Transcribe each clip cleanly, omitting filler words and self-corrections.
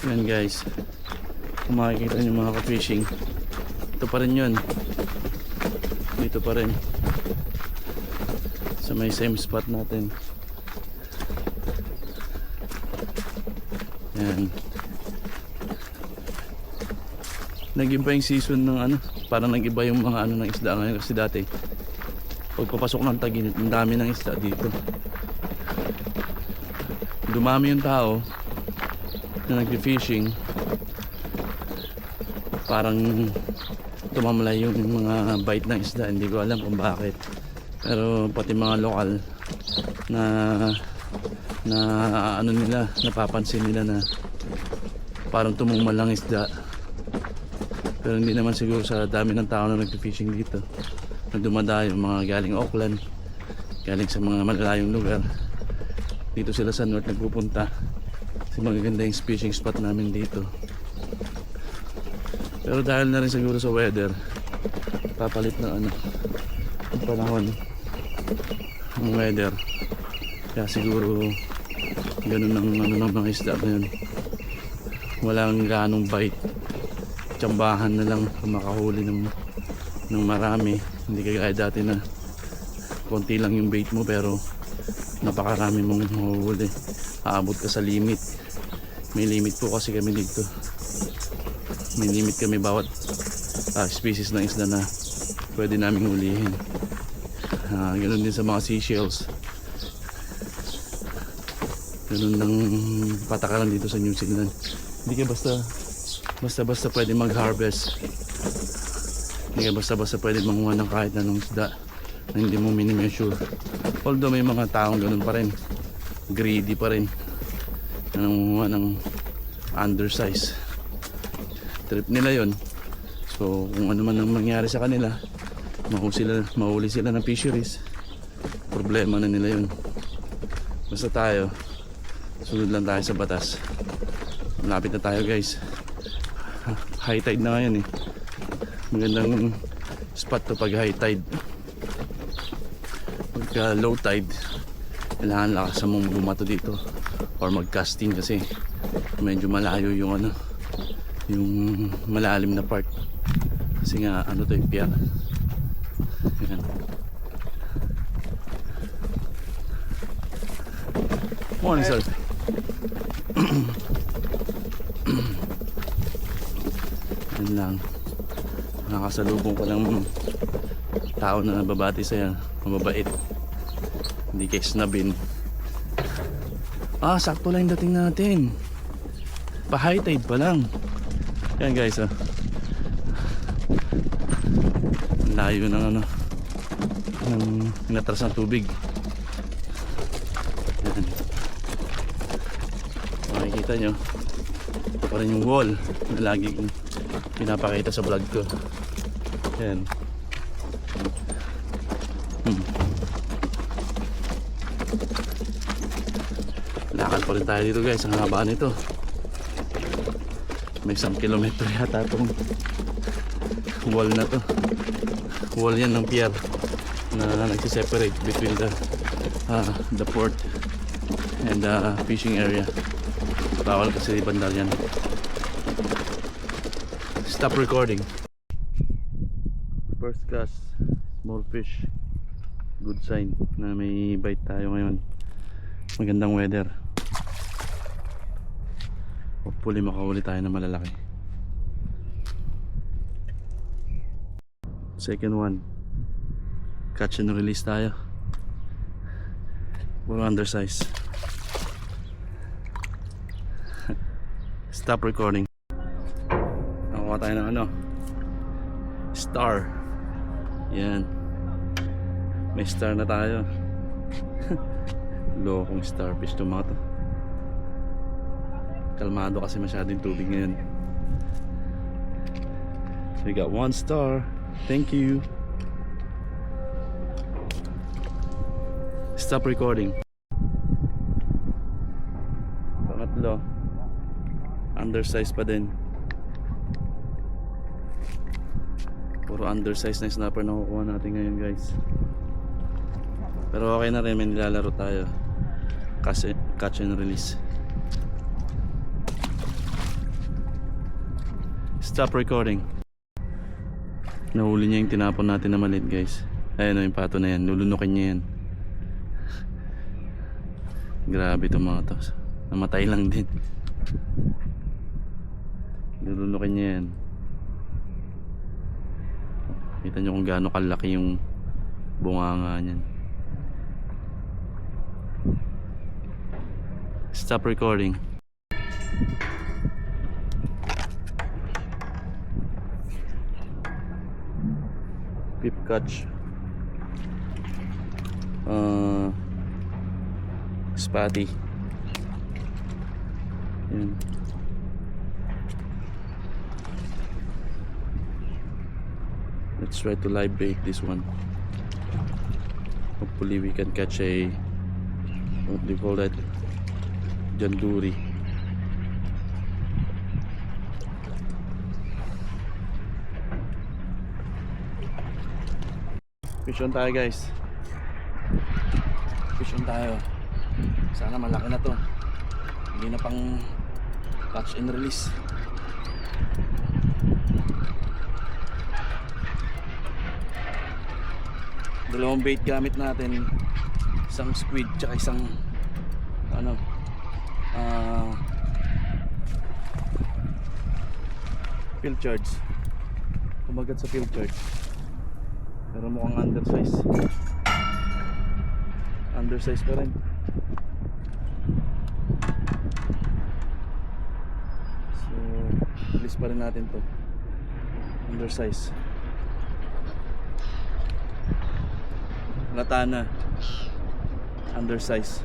Yan guys, kung makikita nyo mga ka-fishing, ito pa rin yun, dito pa rin sa may same spot natin. Yan, nag-iba yung season ng ano, parang nag-iba yung mga ano ng isda ngayon. Kasi dati pagpapasok ng tag-init, ang dami ng isda dito, dumami yung tao na nag-fishing, parang tumamlay yung mga bite ng isda. Hindi ko alam kung bakit, pero pati mga lokal na ano nila, napapansin nila na parang tumumal lang isda. Pero hindi naman siguro sa dami ng tao na nag-fishing dito, na dumadayo, mga galing Auckland, galing sa mga malalayong lugar. Dito sila sa north nagpupunta kasi magaganda yung fishing spot namin dito. Pero dahil na rin siguro sa weather, papalit ng ano, ang panahon, ang weather, kaya siguro ganun ang ano ng mga isda ngayon. Walang ganong bite, tsambahan na lang kung makahuli ng marami. Hindi kagaya dati na konti lang yung bait mo pero napakarami mong mahuhuli, aabot ka sa limit. May limit po kasi kami dito, may limit kami bawat species ng isda na pwede namin hulihin. Ganun din sa mga seashells, ganun ng patakaran dito sa New Zealand. Hindi ka basta pwede mag-harvest, hindi ka basta pwede manguha ng kahit anong isda na hindi mo mini-measure. Although may mga taong ganun pa rin, greedy pa rin, na nangunguha ng undersize. Trip nila yon. So kung ano man ang mangyari sa kanila, mahuli sila ng fisheries, problema na nila yun. Basta tayo, sunod lang tayo sa batas. Malapit na tayo guys, high tide na ngayon eh. Magandang spot to pag high tide. Pagka low tide, kailangan lakasan mong bumato dito or mag-casting kasi medyo malayo yung ano, yung malalim na part. Kasi nga ano to yung pier. Ayan. Morning sir. Yan lang, nakasalubong ko lang tao na nababati sa'yo, mababait, hindi kayo snabin. Sakto lang yung dating natin, pa high tide pa lang. Yan guys, layo ng ano, ng inatras ng tubig. Yan, makikita nyo, ito pa rin yung wall na lagi kong pinapakita sa vlog ko. Yan. Lakad pa rin tayo dito guys, ang haba nito. May 1 kilometro yata itong wall na to. Wall yan ng pier na nagsiseparate between the port and the fishing area. Bawal kasi bandal yan. Stop recording. First cast, small fish. Good sign na may bite tayo ngayon. Magandang weather. Hopefully makahuli tayo na malalaki. Second one, catch and release tayo. Puro undersize. Stop recording. Nakuha tayo ng ano, star. Yan, may star na tayo. Lokong starfish to mga to. Kalmado kasi masyadong tubig ngayon. So we got 1 star. Thank you. Stop recording. Pangatlo, undersize pa din. Puro undersize na snapper na kukuha natin ngayon guys. Pero okay na rin, may nilalaro tayo kasi catch and release. Stop recording. Nahuli niya yung tinapon natin na maliit, guys. Ayan o, yung pato na yan. Lulunukin niya yan. Grabe itong mga to. Namatay lang din. Lulunukin niya yan. Kita nyo kung gaano kalaki yung bunganga niyan. Stop recording. Pip catch. Spatty. Yan. Let's try to live bait this one. Hopefully we can catch a, what do you call that, janduri. Fish on tayo, guys. Fish on tayo. Sana malaki na to. Hindi na pang catch and release. Dalawang bait gamit natin. Isang squid tsaka isang pilchards. Kumagat sa pilchards. Pero mukhang undersize. Undersize pa rin. So, release pa rin natin to. Undersize. Latana. Undersize.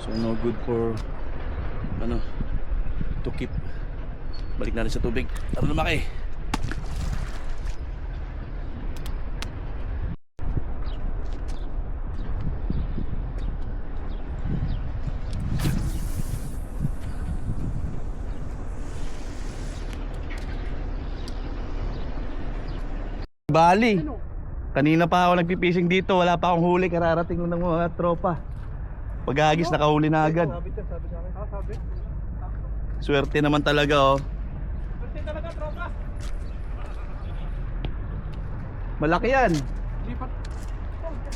So no good for to keep. Balik natin sa tubig. Tara lumaki. Bali. Kanina pa ako nagpipising dito, wala pa akong huli, kararating lang ng mga tropa. Pag-agis nakahuli na agad. Swerte naman talaga, oh. Swerte talaga, tropa. Malaki yan. Lipat.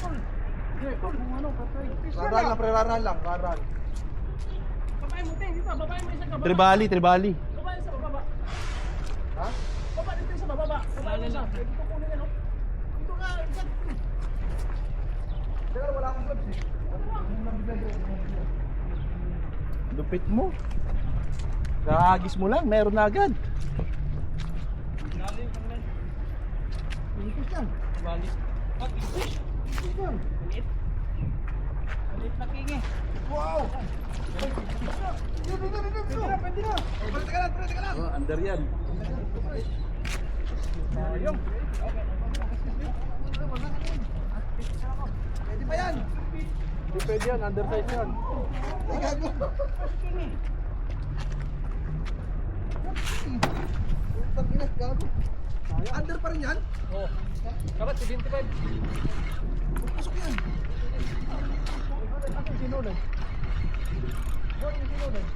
Tol. Hindi, kung ano, patay. Karan lang, preraran lang, karan. Babae mo, ting, dito, babae mo isa ka baba. Tribali. Babae sa bababa. Ha? Babae dito sa bababa. Babae mo isa. Dito kunin yan, oh. Dito ka, isa. Teka, wala akong gloves eh. Lupit mo. Kaagis mo lang, meron na agad. Dito siya. Bali. Pag-fish. Dito. Maliit. Maliit na king eh. Wow! Pwede na. Pwede ka lang. Oh, under yan. Ayong. Pwede pa yan. Hindi pwede yan, undersize yan. Ay, gago. Tangina, gago. Under pa rin yan? Oo. Dapat 75. Pasok yan. Ating sinunod. Doon yung sinunod.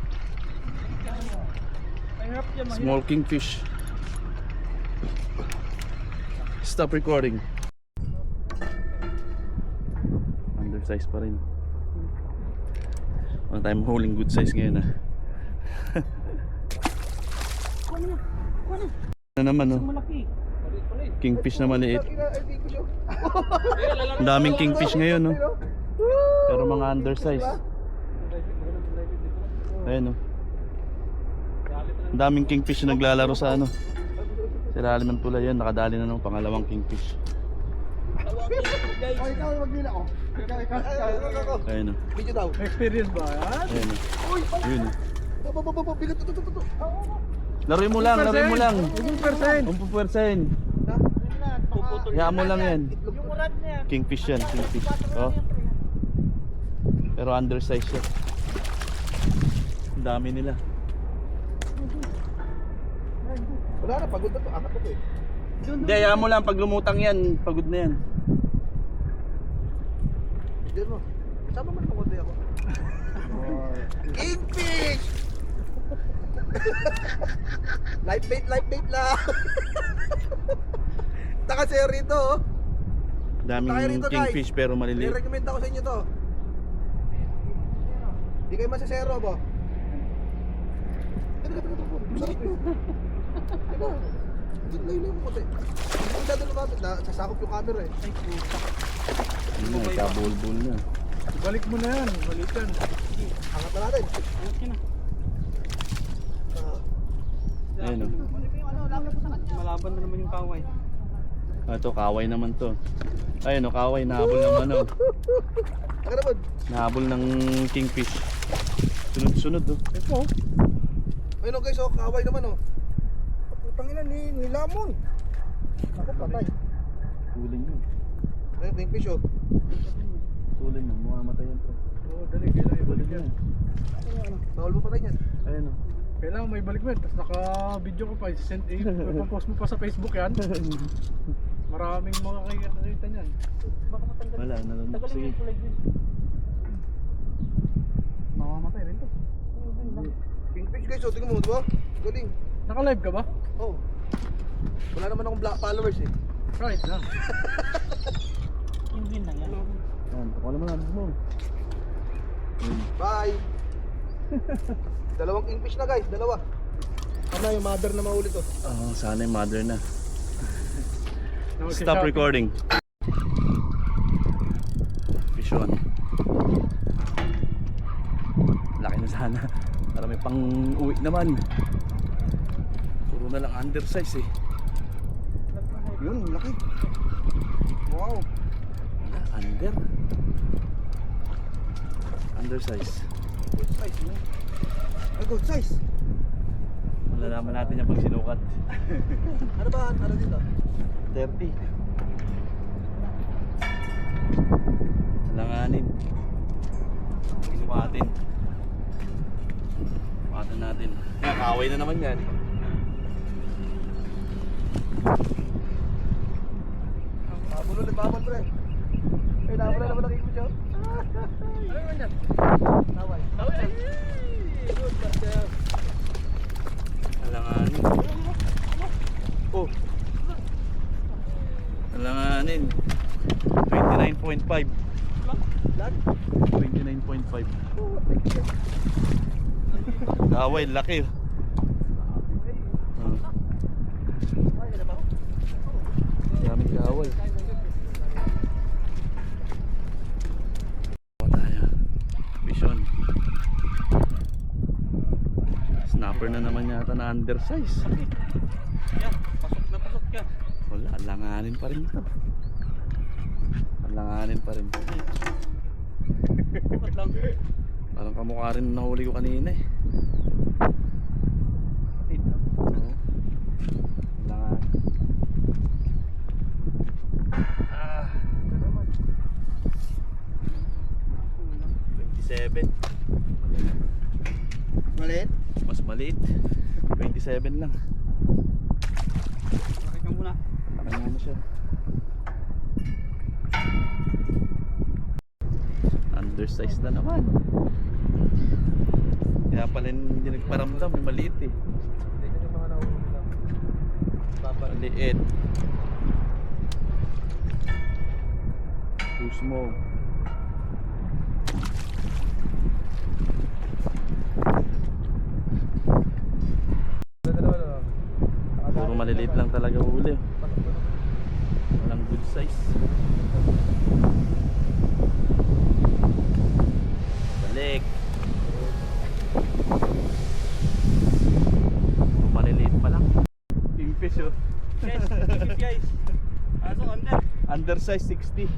Ay, hirap yan, mahirap. Small kingfish. Stop recording. Undersize pa rin. Wala tayong huling good size ngayon, ah. Ano naman, oh. Malaki. Kingfish na maliit. Tangina, ay, di ko siya. Ang daming kingfish ngayon, no? Pero mga undersize. Ayan, no? Ang daming kingfish na naglalaro sa ano. Sa ilalim ng tulay yan, nakadali na ng pangalawang kingfish. Oh, ikaw maglila, oh. Ikaw. Ayan, no? Video daw. Experience ba yan? Ayan, no? Uy, Yun, no? bigat, ito. Laruin mo lang. percent. Umpupersahin. Hayaan mo lang yan. Yung murad niya. Kingfish yan, kingfish. Oh. Pero undersize yan. Ang dami nila. Wala na, pagod na to. Angat na to eh. Hindi, hayaan mo lang. Pag lumutang yan, pagod na yan. Diyan mo. Sama mo na pakunti ako. Kingfish! Live bait lang. Taka sa'yo rito, oh. Tayo Daming rito, guys. kingfish pero maliliit. I-recommend ako sa inyo to. Di kayo masasero, bo. Sarap eh. Diba? Layo mo kasi. Hindi dado lumapit na, sasakop yung camera eh. Yun na, kabulbul na. Balik mo na yan. Balik yan. Angat na natin. Okay na. Ayun o. Malaban na naman yung kaway. Ito, kaway naman to. Ayun o, kaway. Nahabol ng ano. Taka naman. Nahabol ng kingfish. Sunod-sunod o. Ito. Ayun guys, oh, kaway naman oh. Putang ina ni lamon. Ako patay. Tulin yun. Ayun, yung fish oh. Tulin yun. Mamamatay yan to. Oo, dali. Kailangan ibalik yan. Bawal mo patay niyan. Ayun o. Kailangan may balik mo yan. Tapos naka-video ko pa. Send ipapost mo pa sa Facebook yan. Maraming mga kakita niyan. Baka matanggal. Wala, nalunok. Sige. Mamamatay rin to. Kingfish guys, oh, tingnan mo, diba? Galing. Naka-live ka ba? Oh. Wala naman akong black followers eh. Right na. Hindi na yan. Ayan, pakala mo na. Mo. Bye. Dalawang kingfish na guys, dalawa. Ano yung mother na mahuli to? Oh, sana yung mother na. Stop recording. Fish on. Laki na sana. Para may pang uwi naman. Puro na lang undersize eh. Yun, laki. Wow. Wala, undersize. Good size, no? Ay, good size. Malalaman natin yan pag sinukat. Ano ba? Ano dito? 30. Alanganin. Sumatin. Sumatin natin. Kaya kaway na naman yan. Babulo na babal pre. Ay, nawala naman ang kingfish oh. Ano naman yan? Nawal. Good, Carter. Alanganin. Oh. Alanganin. 29.5. Lag? 29.5. Kaway, laki. Ay, ano ba? Daming kaway. Tayo. Vision. Snapper na naman yata na undersize. Yan, pasok yan. Wala, alanganin pa rin ito. Alanganin pa rin. Bakit lang? Parang kamukha rin na nahuli ko kanina eh. Oo. Alanganin. Ah. 27. Maliit? Mas maliit. 27 lang. Bakit ka muna? Ano na siya? Undersized na naman. Kaya pala hindi nagparamdam, may maliit eh. Hindi yung mga nahuli lang. Maliit. Too small. Puro maliliit lang talaga huli. Walang good size. Balik. Puro maliliit pa lang. Kingfish oh. Guys, guys. Aso under. Undersize 60.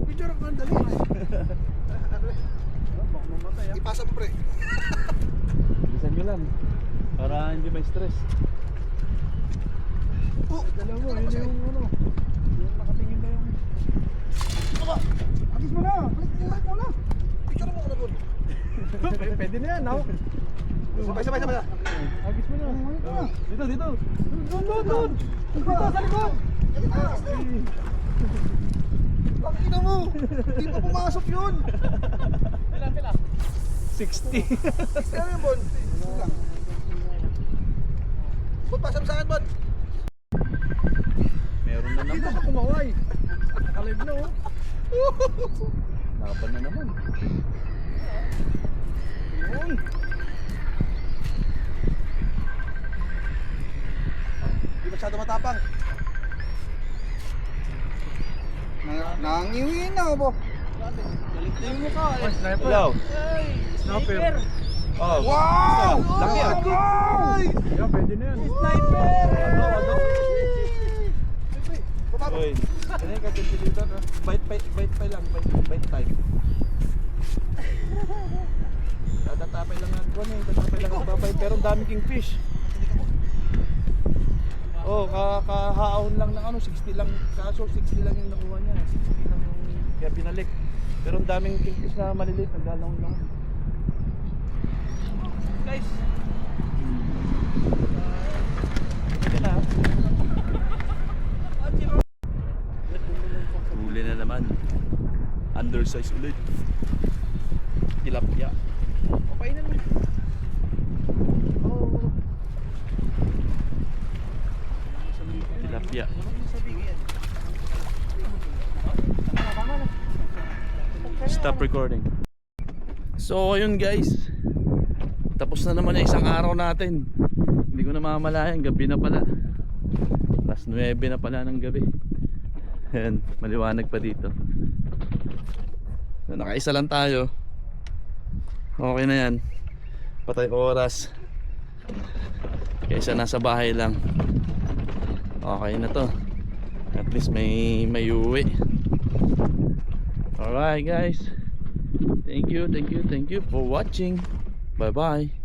Picture ako ang dali. Baka mamatay ah. Ipasa mo pre. Bilisan nyo lang. Para hindi may stress. Oh, Dalawa mo, yun yung ano. Yung nakatingin na yung... agis mo na. Balik mo na. Picture mo na doon. Pwede na yan, no? Sabay. Agis mo na. Dito, dito. Doon! Dito, sa likod! Ang ina mo. Hindi pa pumasok yun. Pila. 60. Kaya yun, Bon. pasam sa akin, bud. Meron na Dito naman. ka kumaway. Nakalive na oh. Laban na naman. Yun. Hindi masyado matapang. Nangiwi na ako, bo. Tingin mo ka. Ay, sniper. Hello. Sniper. Oh. Wow! Laki ah. Ay! Yeah, pwede na yan. Sniper! Ano? Baba. Uy. Ano ka dito ka? Bite pa lang, bite time. Tatapay lang ako tatapay lang ako babay pero ang daming kingfish. Oh, kahahon lang ng ano, 60 lang, kaso 60 lang yung nakuha niya, 60 lang yung kaya binalik. Pero ang daming kingfish na maliliit, naglalawon lang. Guys. Ito na. Huli na naman. Undersize ulit. Tilapia. Papainan mo. Oh. Tilapia. Stop recording. So ayun guys, tapos na naman yung isang araw natin. Hindi ko na mamalayan, gabi na pala. Alas 9 na pala ng gabi. Ayan, maliwanag pa dito. So, nakaisa lang tayo. Okay na yan. Patay oras. Kaysa nasa bahay lang. Okay na to. At least may uwi. Alright guys. Thank you for watching. Bye bye.